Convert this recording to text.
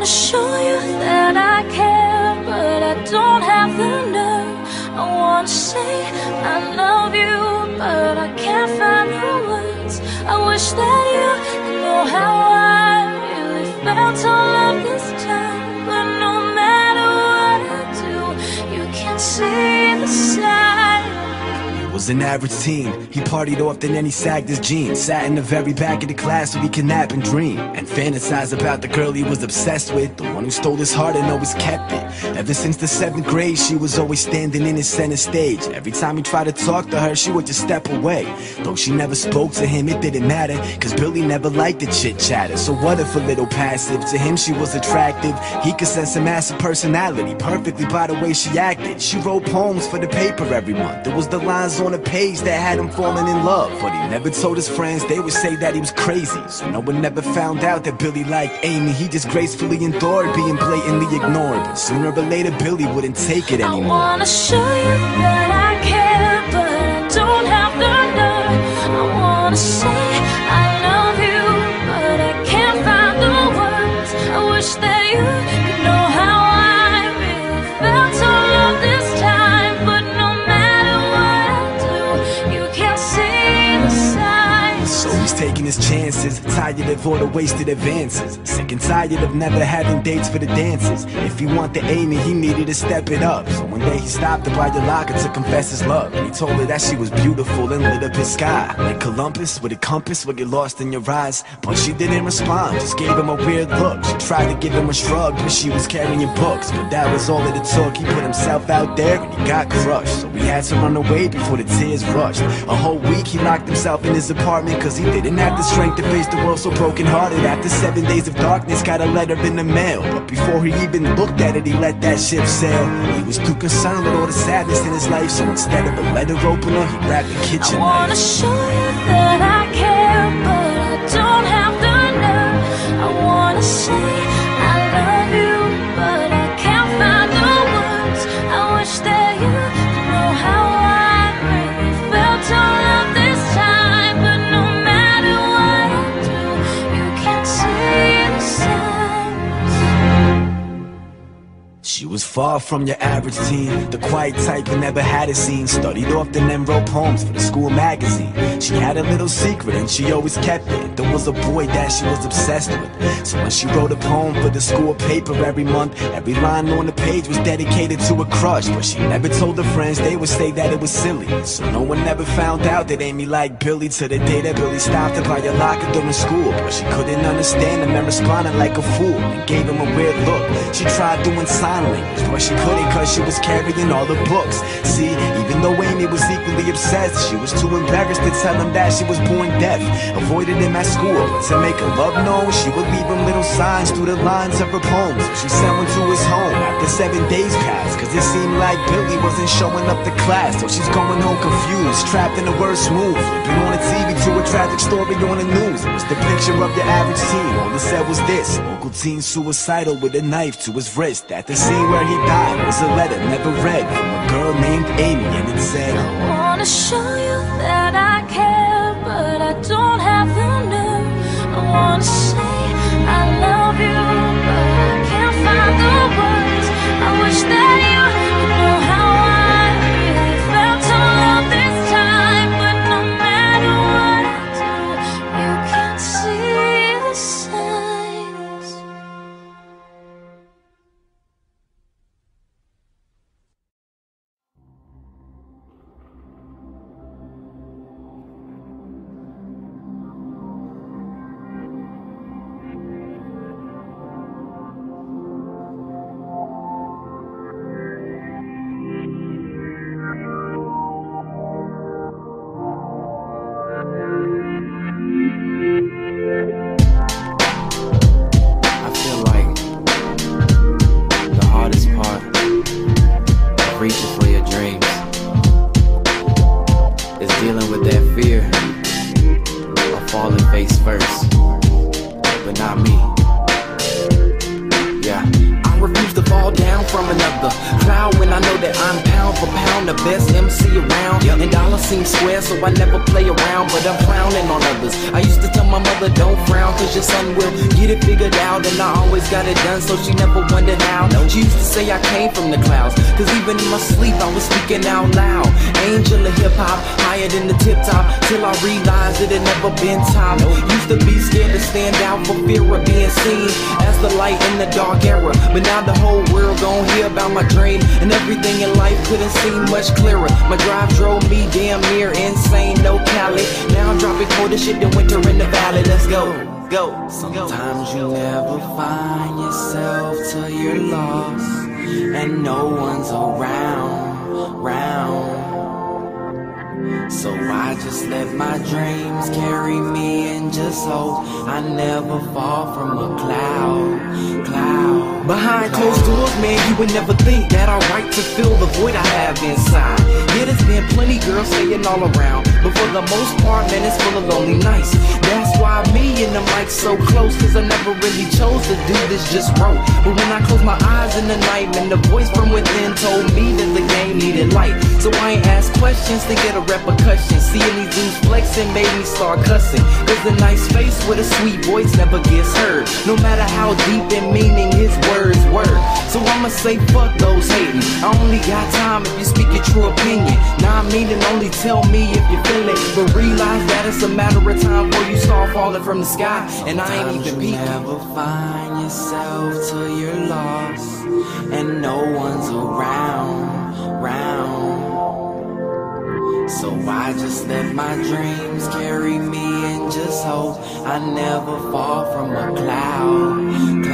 wanna show you that I care, but I don't have the nerve. I wanna say I love you, but I can't find the words. I wish that you could know how I really felt all of this time. But no matter what I do, you can't see the sign. Was an average teen. He partied often and he sagged his jeans. Sat in the very back of the class so he could nap and dream and fantasize about the girl he was obsessed with, the one who stole his heart and always kept it. Ever since the 7th grade, she was always standing in his center stage. Every time he tried to talk to her, she would just step away. Though she never spoke to him, it didn't matter, cause Billy never liked the chit-chatter. So what if a little passive? To him she was attractive. He could sense a massive personality perfectly by the way she acted. She wrote poems for the paper every month. It was the lines on a page that had him falling in love, but he never told his friends. They would say that he was crazy, so no one ever found out that Billy liked Amy. He just gracefully endured being blatantly ignored, but sooner or later Billy wouldn't take it anymore. I wanna show you that I care, but I don't have the nerve. I wanna say I love you, but I can't find the words. I wish that you could know how I really felt all of this time. But no matter what I do, you can't see the signs. So he's taking his chances, tired of all the wasted advances, sick and tired of never having dates for the dances. If he wanted Amy, he needed to step it up. So one day he stopped her by the locker to confess his love, and he told her that she was beautiful and lit up his sky like Columbus with a compass would get lost in your eyes. But she didn't respond, just gave him a weird look. She tried to give him a shrug, but she was carrying books. But that was all that it took. He put himself out there and he got crushed, so he had to run away before the tears rushed. A whole week he locked himself in his apartment, cause he didn't have the strength to face the world so broken hearted. After 7 days of darkness, got a letter in the mail, but before he even looked at it, he let that ship sail. He was too concerned with all the sadness in his life, so instead of a letter opener, he grabbed a kitchen knife. I wanna show you that I care, but I don't have the nerve. I wanna say I love you, but I can't find the words. I wish that you could know how I really felt all of this time. But no matter what I do, you can't see the signs. She was far from your average teen, the quiet type who never had a scene. Studied often and wrote poems for the school magazine. She had a little secret and she always kept it. There was a boy that she was obsessed with, so when she wrote a poem for the school paper every month, every line on the page was dedicated to a crush. But she never told her friends, they would say that it was silly, so no one ever found out that Amy liked Billy, till the day that Billy stopped her by your locker during school. But she couldn't understand him and responded like a fool and gave him a weird look. She tried doing sign language, but she couldn't cause she was carrying all the books. See, even though Amy was equally obsessed, she was too embarrassed to tell him that she was born deaf. Avoided him at school, but to make her love known, she would leave him little signs through the lines of her poems. She sent one to his home after 7 days passed, cause it seemed like Billy wasn't showing up to class. So she's going home confused, trapped in the worst mood, flipping on the TV to a tragic story on the news. It was the picture of your average teen. All it said was this: local teen suicidal with a knife to his wrist. At the scene where he died was a letter never read from a girl named Amy, and it said, I wanna show you that I care, but I don't have the nerve. I wanna say I love you, but I can't find the words. I wish that you could know how I really felt all of this time. But no matter what I do, you can't see the signs. Reaching for your dreams is dealing with that fear of falling face first, but not me. Yeah, I refuse to fall down from another cloud when I know that I'm pound for pound the best MC around. And dollar mama seems square, so I never play around, but I'm frowning on others. I used to tell my mother, don't frown, cause your son will get it figured out, and I always got it done, so she never wondered how. She used to say I came from the clouds, cause even in my sleep I was speaking out loud. Angel of hip-hop, higher than the tip-top, till I realized it had never been time. Used to be scared to stand out for fear of being seen as the light in the dark era, but now the whole world gon' hear about my dream, and everything in life couldn't seem much clearer. My drive drove me damn near insane, no Cali. Now I'm dropping colder shit than winter in the valley. Let's go. Sometimes you never find yourself till you're lost and no one's around. So I just let my dreams carry me and just hope I never fall from a cloud. Behind closed doors, man, you would never think that I write to fill the void I have inside. Yeah, there's been plenty girls staying all around, but for the most part, man, it's full of lonely nights. That's why me and the mic so close, cause I never really chose to do this, just wrote. But when I closed my eyes in the night, man, the voice from within told me that the game needed light. So I ain't asked questions to get a repercussion. Seeing these dudes flexing made me start cussing, cause the nice face with a sweet voice never gets heard, no matter how deep in meaning his words were. So I'ma say fuck those hating, I only got time if you speak your true opinion. Now I mean, and only tell me if you feel it, but realize that it's a matter of time before you start falling from the sky, and I ain't even peeking. You never find yourself till you're lost and no one's around. So I just let my dreams carry me and just hope I never fall from a cloud.